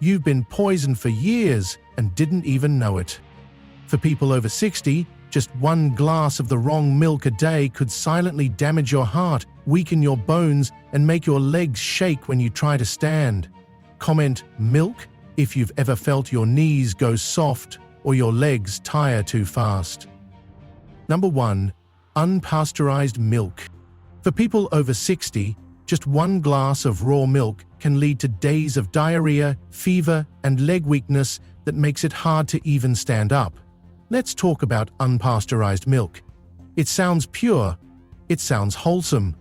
You've been poisoned for years and didn't even know it. For people over 60, just one glass of the wrong milk a day could silently damage your heart, weaken your bones, and make your legs shake when you try to stand. Comment milk if you've ever felt your knees go soft or your legs tire too fast. Number 1. Unpasteurized milk. For people over 60, just one glass of raw milk can lead to days of diarrhea, fever, and leg weakness that makes it hard to even stand up. Let's talk about unpasteurized milk. It sounds pure. It sounds wholesome.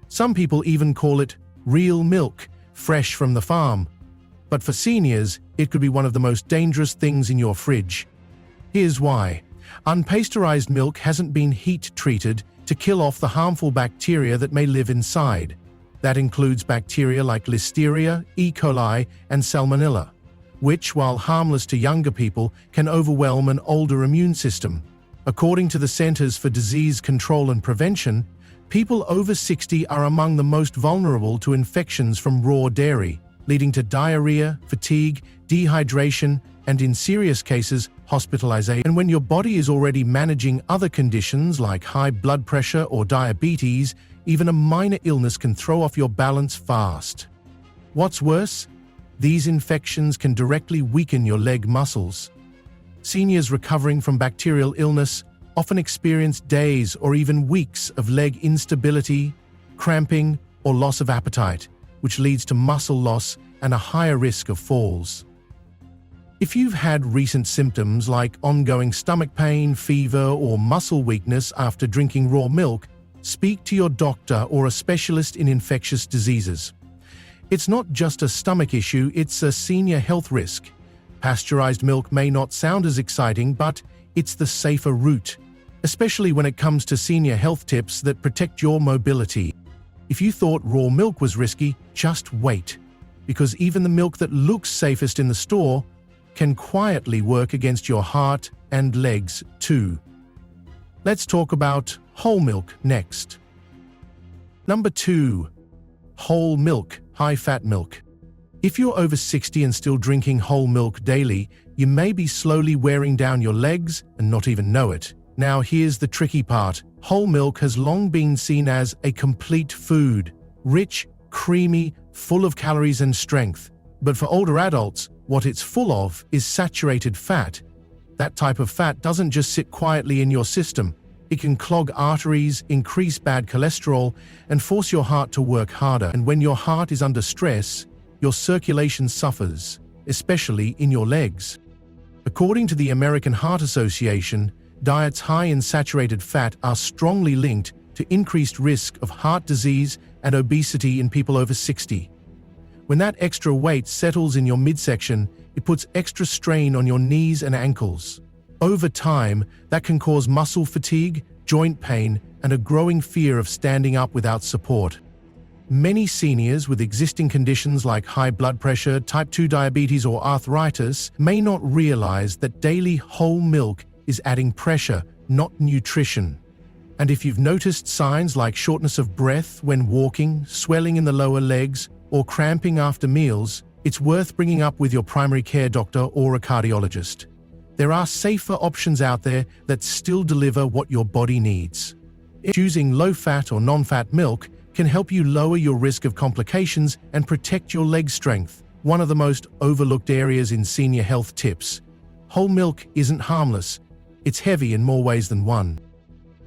Some people even call it real milk, fresh from the farm. But for seniors, it could be one of the most dangerous things in your fridge. Here's why. Unpasteurized milk hasn't been heat-treated to kill off the harmful bacteria that may live inside. That includes bacteria like Listeria, E. coli, and Salmonella, which, while harmless to younger people, can overwhelm an older immune system. According to the Centers for Disease Control and Prevention, people over 60 are among the most vulnerable to infections from raw dairy, leading to diarrhea, fatigue, dehydration, and in serious cases, hospitalization. And when your body is already managing other conditions like high blood pressure or diabetes, even a minor illness can throw off your balance fast. What's worse? These infections can directly weaken your leg muscles. Seniors recovering from bacterial illness often experience days or even weeks of leg instability, cramping, or loss of appetite, which leads to muscle loss and a higher risk of falls. If you've had recent symptoms like ongoing stomach pain, fever, or muscle weakness after drinking raw milk, speak to your doctor or a specialist in infectious diseases. It's not just a stomach issue, it's a senior health risk. Pasteurized milk may not sound as exciting, but it's the safer route, especially when it comes to senior health tips that protect your mobility. If you thought raw milk was risky, just wait, because even the milk that looks safest in the store can quietly work against your heart and legs too. Let's talk about whole milk next. Number 2. Whole milk, high-fat milk. If you're over 60 and still drinking whole milk daily, you may be slowly wearing down your legs and not even know it. Now here's the tricky part. Whole milk has long been seen as a complete food, rich, creamy, full of calories and strength. But for older adults, what it's full of is saturated fat. That type of fat doesn't just sit quietly in your system. It can clog arteries, increase bad cholesterol, and force your heart to work harder. And when your heart is under stress, your circulation suffers, especially in your legs. According to the American Heart Association, diets high in saturated fat are strongly linked to increased risk of heart disease and obesity in people over 60. When that extra weight settles in your midsection, it puts extra strain on your knees and ankles. Over time, that can cause muscle fatigue, joint pain, and a growing fear of standing up without support. Many seniors with existing conditions like high blood pressure, type 2 diabetes, or arthritis may not realize that daily whole milk is adding pressure, not nutrition. And if you've noticed signs like shortness of breath when walking, swelling in the lower legs, or cramping after meals, it's worth bringing up with your primary care doctor or a cardiologist. There are safer options out there that still deliver what your body needs. Choosing low-fat or non-fat milk can help you lower your risk of complications and protect your leg strength, one of the most overlooked areas in senior health tips. Whole milk isn't harmless. It's heavy in more ways than one.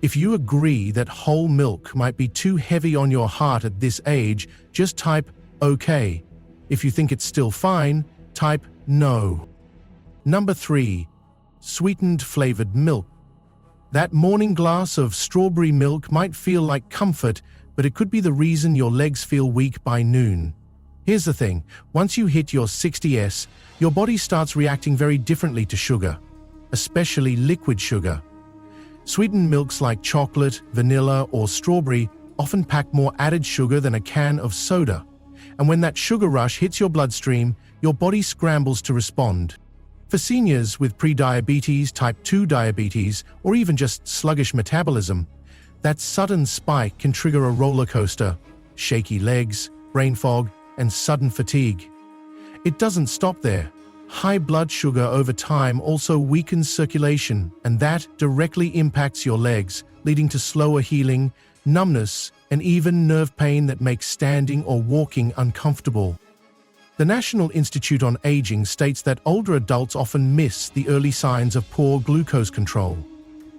If you agree that whole milk might be too heavy on your heart at this age, just type OK. If you think it's still fine, type no. Number 3. Sweetened flavored milk. That morning glass of strawberry milk might feel like comfort, but it could be the reason your legs feel weak by noon. Here's the thing, once you hit your 60s, your body starts reacting very differently to sugar, especially liquid sugar. Sweetened milks like chocolate, vanilla, or strawberry often pack more added sugar than a can of soda. And when that sugar rush hits your bloodstream, your body scrambles to respond. For seniors with prediabetes, type 2 diabetes, or even just sluggish metabolism, that sudden spike can trigger a roller coaster, shaky legs, brain fog, and sudden fatigue. It doesn't stop there. High blood sugar over time also weakens circulation, and that directly impacts your legs, leading to slower healing, numbness, and even nerve pain that makes standing or walking uncomfortable. The National Institute on Aging states that older adults often miss the early signs of poor glucose control.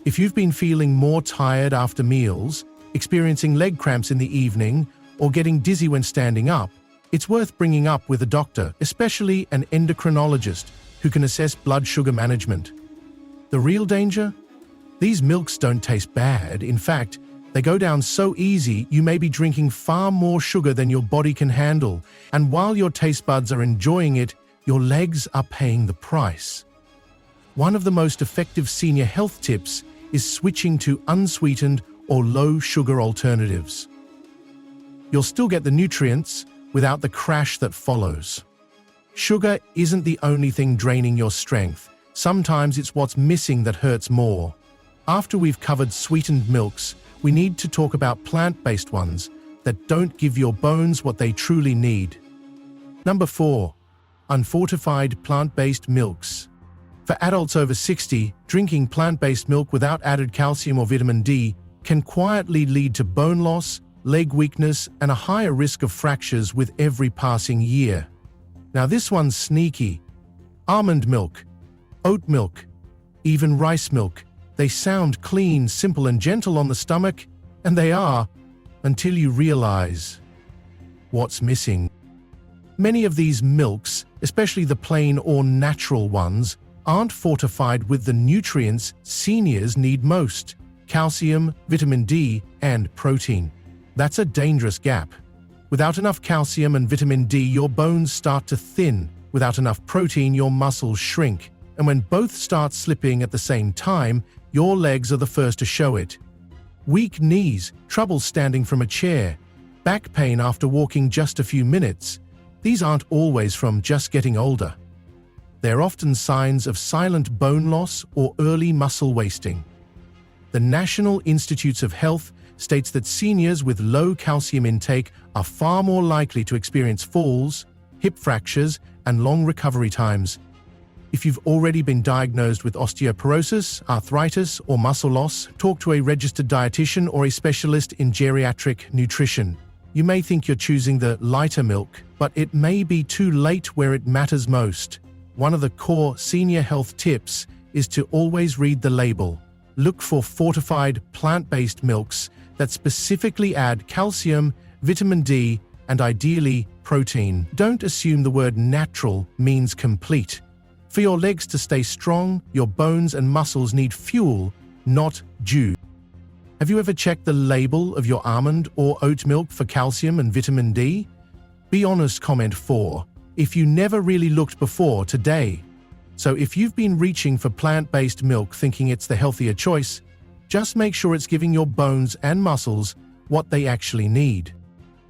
If you've been feeling more tired after meals, experiencing leg cramps in the evening, or getting dizzy when standing up, it's worth bringing up with a doctor, especially an endocrinologist, who can assess blood sugar management. The real danger? These milks don't taste bad. In fact, they go down so easy you may be drinking far more sugar than your body can handle, and while your taste buds are enjoying it, your legs are paying the price. One of the most effective senior health tips is switching to unsweetened or low-sugar alternatives. You'll still get the nutrients without the crash that follows. Sugar isn't the only thing draining your strength. Sometimes it's what's missing that hurts more. After we've covered sweetened milks, we need to talk about plant-based ones that don't give your bones what they truly need. Number 4. Unfortified plant-based milks. For adults over 60, drinking plant-based milk without added calcium or vitamin D can quietly lead to bone loss, leg weakness, and a higher risk of fractures with every passing year. Now this one's sneaky. Almond milk, oat milk, even rice milk. They sound clean, simple, and gentle on the stomach, and they are, until you realize what's missing. Many of these milks, especially the plain or natural ones, aren't fortified with the nutrients seniors need most: calcium, vitamin D, and protein. That's a dangerous gap. Without enough calcium and vitamin D, your bones start to thin. Without enough protein, your muscles shrink. And when both start slipping at the same time, your legs are the first to show it. Weak knees, trouble standing from a chair, back pain after walking just a few minutes. These aren't always from just getting older. They're often signs of silent bone loss or early muscle wasting. The National Institutes of Health states that seniors with low calcium intake are far more likely to experience falls, hip fractures, and long recovery times. If you've already been diagnosed with osteoporosis, arthritis, or muscle loss, talk to a registered dietitian or a specialist in geriatric nutrition. You may think you're choosing the lighter milk, but it may be too late where it matters most. One of the core senior health tips is to always read the label. Look for fortified plant-based milks that specifically add calcium, vitamin D, and ideally protein. Don't assume the word natural means complete. For your legs to stay strong, your bones and muscles need fuel, not juice. Have you ever checked the label of your almond or oat milk for calcium and vitamin D? Be honest, comment 4. If you never really looked before today. So if you've been reaching for plant-based milk thinking it's the healthier choice, just make sure it's giving your bones and muscles what they actually need.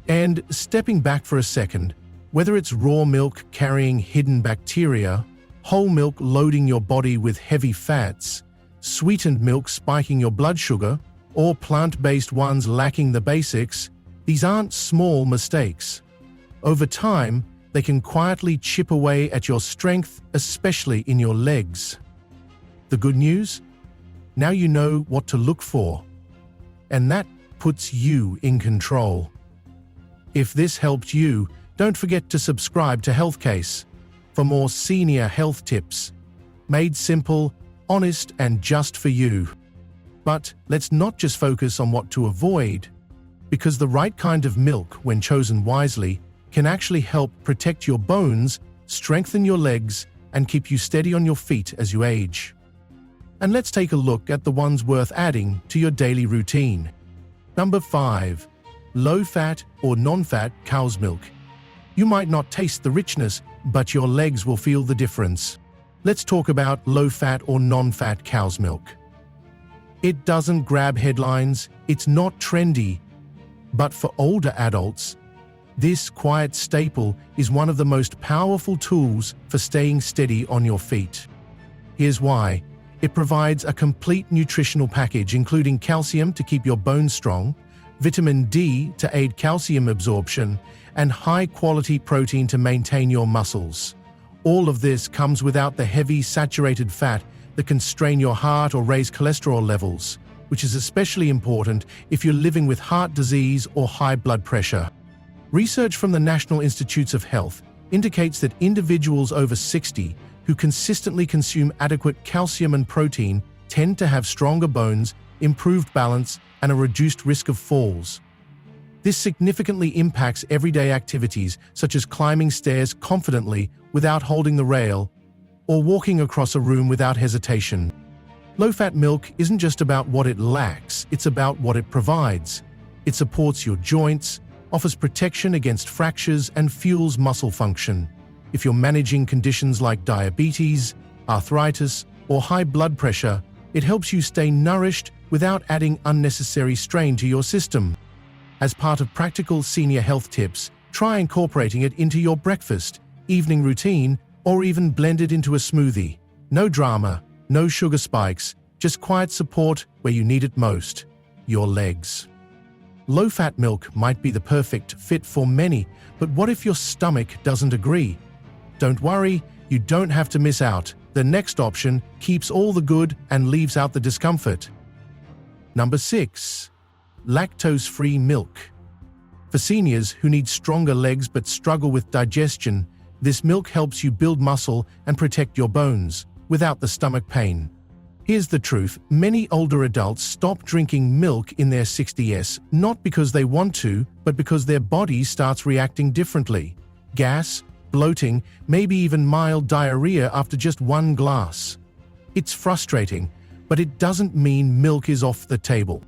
And stepping back for a second, whether it's raw milk carrying hidden bacteria, whole milk loading your body with heavy fats, sweetened milk spiking your blood sugar, or plant-based ones lacking the basics, these aren't small mistakes. Over time, they can quietly chip away at your strength, especially in your legs. The good news? Now you know what to look for. And that puts you in control. If this helped you, don't forget to subscribe to Healthcase for more senior health tips, made simple, honest, and just for you. But let's not just focus on what to avoid, because the right kind of milk, when chosen wisely, can actually help protect your bones, strengthen your legs, and keep you steady on your feet as you age. And let's take a look at the ones worth adding to your daily routine. Number 5. Low-fat or non-fat cow's milk. You might not taste the richness, but your legs will feel the difference. Let's talk about low-fat or non-fat cow's milk. It doesn't grab headlines, it's not trendy, but for older adults, this quiet staple is one of the most powerful tools for staying steady on your feet. Here's why. It provides a complete nutritional package including calcium to keep your bones strong, vitamin D to aid calcium absorption, and high-quality protein to maintain your muscles. All of this comes without the heavy, saturated fat that can strain your heart or raise cholesterol levels, which is especially important if you're living with heart disease or high blood pressure. Research from the National Institutes of Health indicates that individuals over 60 who consistently consume adequate calcium and protein tend to have stronger bones, improved balance, and a reduced risk of falls. This significantly impacts everyday activities such as climbing stairs confidently without holding the rail or walking across a room without hesitation. Low-fat milk isn't just about what it lacks, it's about what it provides. It supports your joints, offers protection against fractures, and fuels muscle function. If you're managing conditions like diabetes, arthritis, or high blood pressure, it helps you stay nourished without adding unnecessary strain to your system. As part of practical senior health tips, try incorporating it into your breakfast, evening routine, or even blend it into a smoothie. No drama, no sugar spikes, just quiet support where you need it most: your legs. Low-fat milk might be the perfect fit for many, but what if your stomach doesn't agree? Don't worry, you don't have to miss out. The next option keeps all the good and leaves out the discomfort. Number 6. Lactose-free milk. For seniors who need stronger legs but struggle with digestion, this milk helps you build muscle and protect your bones without the stomach pain. Here's the truth: many older adults stop drinking milk in their 60s, not because they want to, but because their body starts reacting differently. Gas, bloating, maybe even mild diarrhea after just one glass. It's frustrating, but it doesn't mean milk is off the table.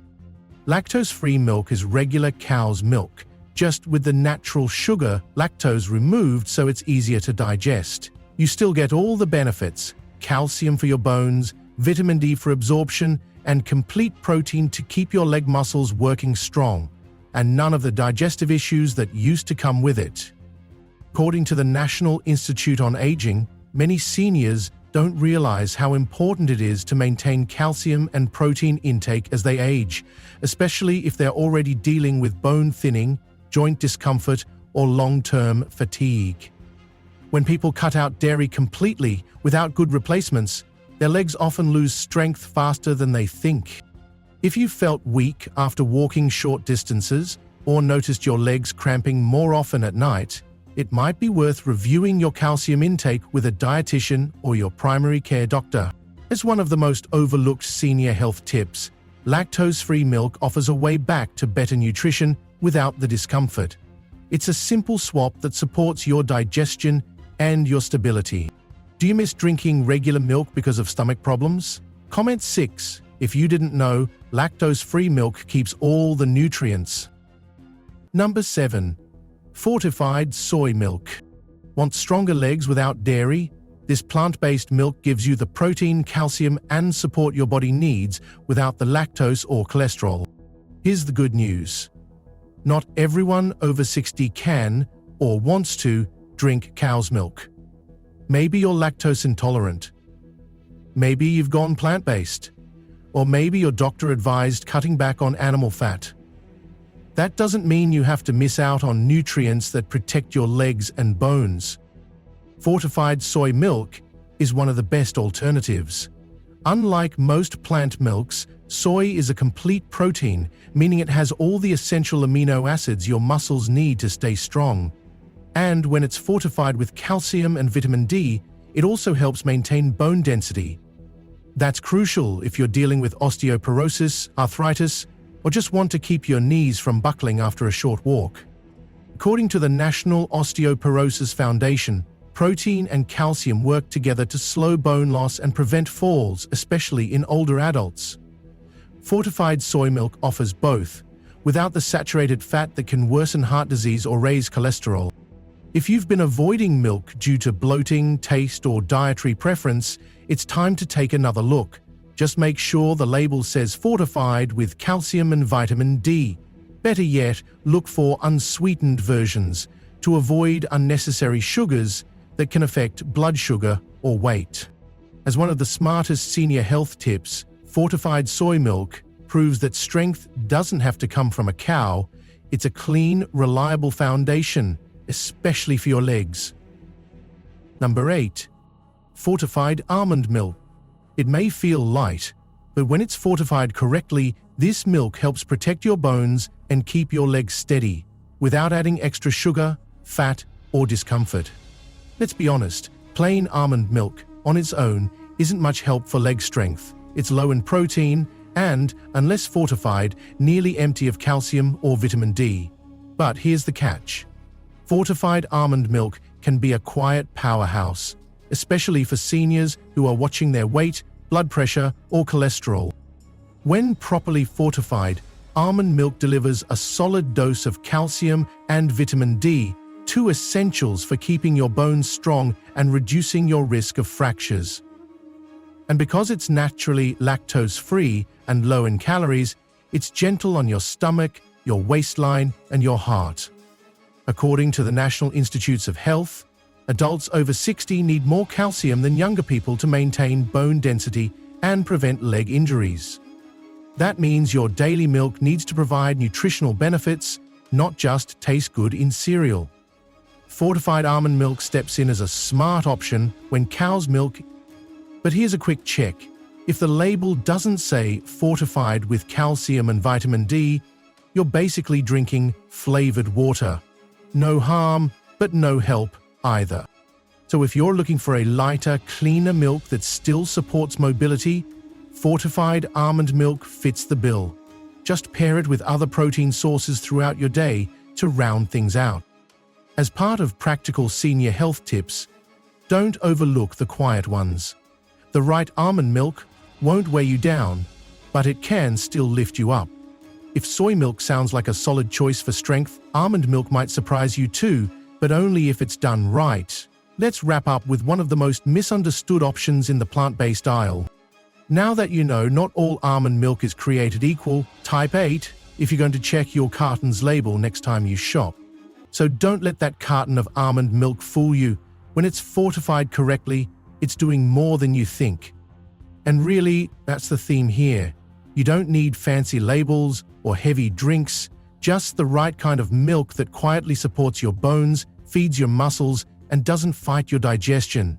Lactose-free milk is regular cow's milk, just with the natural sugar, lactose, removed so it's easier to digest. You still get all the benefits: calcium for your bones, vitamin D for absorption, and complete protein to keep your leg muscles working strong, and none of the digestive issues that used to come with it. According to the National Institute on Aging, many seniors don't realize how important it is to maintain calcium and protein intake as they age, especially if they're already dealing with bone thinning, joint discomfort, or long-term fatigue. When people cut out dairy completely without good replacements, their legs often lose strength faster than they think. If you felt weak after walking short distances or noticed your legs cramping more often at night, it might be worth reviewing your calcium intake with a dietitian or your primary care doctor. As one of the most overlooked senior health tips, lactose-free milk offers a way back to better nutrition without the discomfort. It's a simple swap that supports your digestion and your stability. Do you miss drinking regular milk because of stomach problems? Comment 6 if you didn't know lactose-free milk keeps all the nutrients. Number 7. Fortified soy milk. Want stronger legs without dairy? This plant-based milk gives you the protein, calcium, and support your body needs without the lactose or cholesterol. Here's the good news: not everyone over 60 can or wants to drink cow's milk. Maybe you're lactose intolerant. Maybe you've gone plant-based. Or maybe your doctor advised cutting back on animal fat. That doesn't mean you have to miss out on nutrients that protect your legs and bones. Fortified soy milk is one of the best alternatives. Unlike most plant milks, soy is a complete protein, meaning it has all the essential amino acids your muscles need to stay strong. And when it's fortified with calcium and vitamin D, it also helps maintain bone density. That's crucial if you're dealing with osteoporosis, arthritis, or just want to keep your knees from buckling after a short walk. According to the National Osteoporosis Foundation, protein and calcium work together to slow bone loss and prevent falls, especially in older adults. Fortified soy milk offers both, without the saturated fat that can worsen heart disease or raise cholesterol. If you've been avoiding milk due to bloating, taste, or dietary preference, it's time to take another look. Just make sure the label says fortified with calcium and vitamin D. Better yet, look for unsweetened versions to avoid unnecessary sugars that can affect blood sugar or weight. As one of the smartest senior health tips, fortified soy milk proves that strength doesn't have to come from a cow. It's a clean, reliable foundation, especially for your legs. Number 8. Fortified almond milk. It may feel light, but when it's fortified correctly, this milk helps protect your bones and keep your legs steady, without adding extra sugar, fat, or discomfort. Let's be honest, plain almond milk, on its own, isn't much help for leg strength. It's low in protein and, unless fortified, nearly empty of calcium or vitamin D. But here's the catch. Fortified almond milk can be a quiet powerhouse, especially for seniors who are watching their weight, blood pressure, or cholesterol. When properly fortified, almond milk delivers a solid dose of calcium and vitamin D, two essentials for keeping your bones strong and reducing your risk of fractures. And because it's naturally lactose-free and low in calories, it's gentle on your stomach, your waistline, and your heart. According to the National Institutes of Health, adults over 60 need more calcium than younger people to maintain bone density and prevent leg injuries. That means your daily milk needs to provide nutritional benefits, not just taste good in cereal. Fortified almond milk steps in as a smart option when cow's milk. But here's a quick check. If the label doesn't say fortified with calcium and vitamin D, you're basically drinking flavored water. No harm, but no help either. So if you're looking for a lighter, cleaner milk that still supports mobility, fortified almond milk fits the bill. Just pair it with other protein sources throughout your day to round things out. As part of practical senior health tips, don't overlook the quiet ones. The right almond milk won't weigh you down, but it can still lift you up. If soy milk sounds like a solid choice for strength, almond milk might surprise you too, but only if it's done right. Let's wrap up with one of the most misunderstood options in the plant-based aisle. Now that you know not all almond milk is created equal, type 8 if you're going to check your carton's label next time you shop. So don't let that carton of almond milk fool you. When it's fortified correctly, it's doing more than you think. And really, that's the theme here. You don't need fancy labels or heavy drinks, just the right kind of milk that quietly supports your bones, feeds your muscles, and doesn't fight your digestion.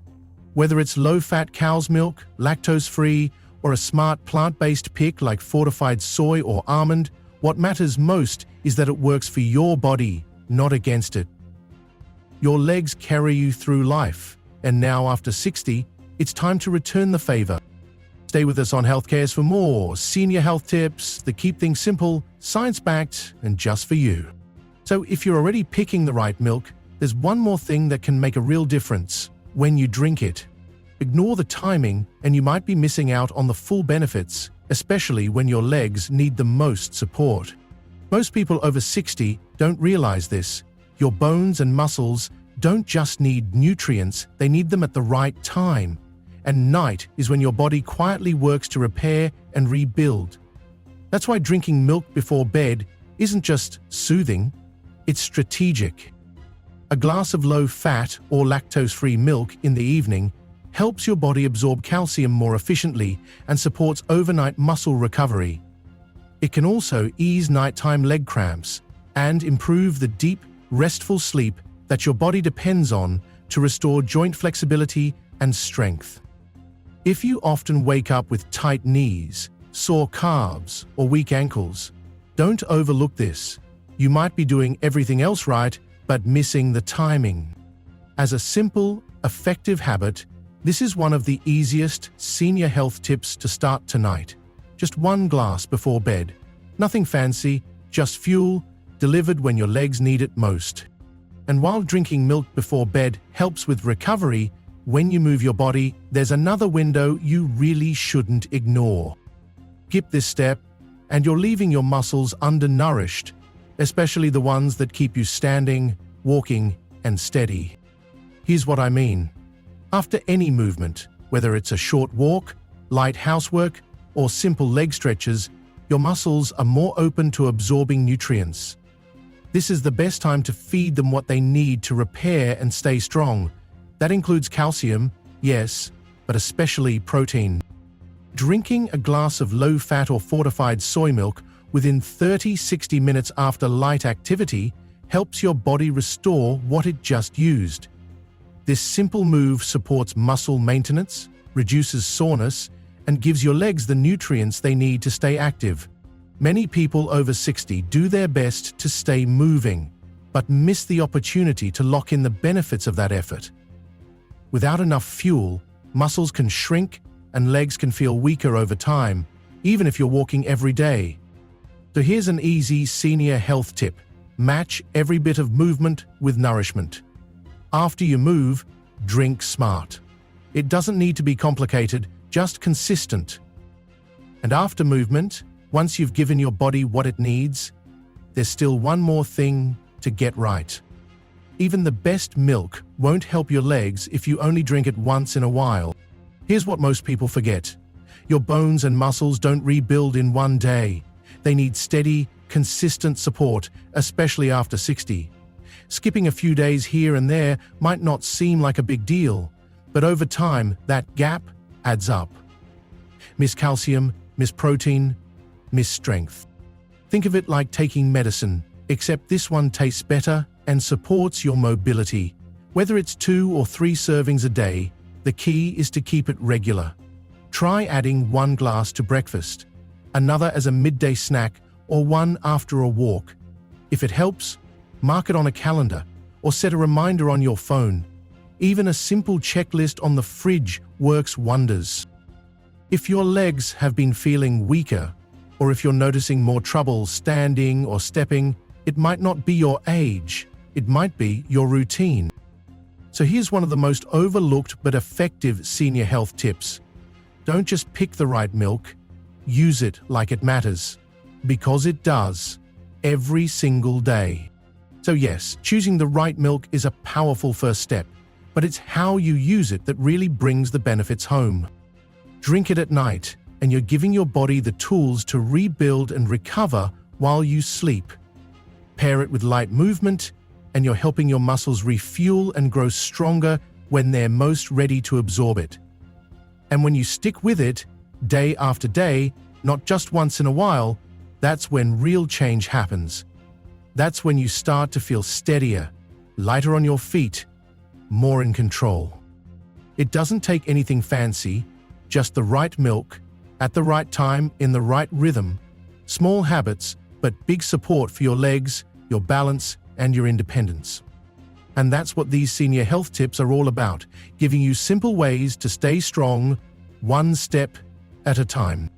Whether it's low-fat cow's milk, lactose-free, or a smart plant-based pick like fortified soy or almond, what matters most is that it works for your body, not against it. Your legs carry you through life, and now after 60, it's time to return the favor. Stay with us on Healthcase for more senior health tips that keep things simple, science-backed, and just for you. So if you're already picking the right milk, there's one more thing that can make a real difference: when you drink it. Ignore the timing, and you might be missing out on the full benefits, especially when your legs need the most support. Most people over 60 don't realize this. Your bones and muscles don't just need nutrients, they need them at the right time. And night is when your body quietly works to repair and rebuild. That's why drinking milk before bed isn't just soothing, it's strategic. A glass of low-fat or lactose-free milk in the evening helps your body absorb calcium more efficiently and supports overnight muscle recovery. It can also ease nighttime leg cramps and improve the deep, restful sleep that your body depends on to restore joint flexibility and strength. If you often wake up with tight knees, sore calves, or weak ankles, don't overlook this. You might be doing everything else right, but missing the timing. As a simple, effective habit, this is one of the easiest senior health tips to start tonight. Just one glass before bed. Nothing fancy, just fuel, delivered when your legs need it most. And while drinking milk before bed helps with recovery, when you move your body, there's another window you really shouldn't ignore. Skip this step, and you're leaving your muscles undernourished, especially the ones that keep you standing, walking, and steady. Here's what I mean. After any movement, whether it's a short walk, light housework, or simple leg stretches, your muscles are more open to absorbing nutrients. This is the best time to feed them what they need to repair and stay strong. That includes calcium, yes, but especially protein. Drinking a glass of low-fat or fortified soy milk within 30-60 minutes after light activity helps your body restore what it just used. This simple move supports muscle maintenance, reduces soreness, and gives your legs the nutrients they need to stay active. Many people over 60 do their best to stay moving, but miss the opportunity to lock in the benefits of that effort. Without enough fuel, muscles can shrink and legs can feel weaker over time, even if you're walking every day. So here's an easy senior health tip. Match every bit of movement with nourishment. After you move, drink smart. It doesn't need to be complicated, just consistent. And after movement, once you've given your body what it needs, there's still one more thing to get right. Even the best milk won't help your legs if you only drink it once in a while. Here's what most people forget. Your bones and muscles don't rebuild in one day. They need steady, consistent support, especially after 60. Skipping a few days here and there might not seem like a big deal, but over time, that gap adds up. Miss calcium, miss protein, miss strength. Think of it like taking medicine, except this one tastes better and supports your mobility. Whether it's 2 or 3 servings a day, the key is to keep it regular. Try adding 1 glass to breakfast, another as a midday snack, or 1 after a walk. If it helps, mark it on a calendar or set a reminder on your phone. Even a simple checklist on the fridge works wonders. If your legs have been feeling weaker, or if you're noticing more trouble standing or stepping, it might not be your age, it might be your routine. So here's one of the most overlooked but effective senior health tips. Don't just pick the right milk, use it like it matters. Because it does, every single day. So yes, choosing the right milk is a powerful first step, but it's how you use it that really brings the benefits home. Drink it at night, and you're giving your body the tools to rebuild and recover while you sleep. Pair it with light movement, and you're helping your muscles refuel and grow stronger when they're most ready to absorb it. And when you stick with it, day after day, not just once in a while, that's when real change happens. That's when you start to feel steadier, lighter on your feet, more in control. It doesn't take anything fancy, just the right milk, at the right time, in the right rhythm. Small habits, but big support for your legs, your balance, and your independence. And that's what these senior health tips are all about, giving you simple ways to stay strong, one step at a time.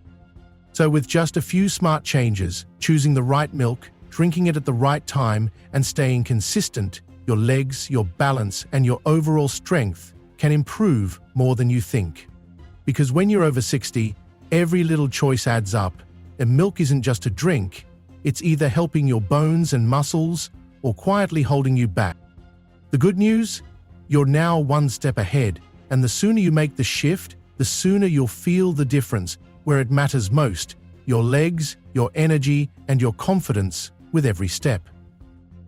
So with just a few smart changes, choosing the right milk, drinking it at the right time, and staying consistent, your legs, your balance, and your overall strength can improve more than you think. Because when you're over 60, every little choice adds up, and milk isn't just a drink, it's either helping your bones and muscles or quietly holding you back. The good news? You're now one step ahead, and the sooner you make the shift, the sooner you'll feel the difference where it matters most, your legs, your energy, and your confidence with every step.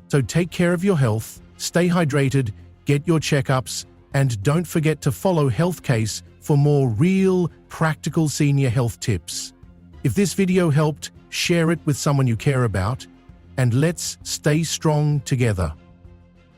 So take care of your health, stay hydrated, get your checkups, and don't forget to follow Healthcase for more real, practical senior health tips. If this video helped, share it with someone you care about, and let's stay strong together.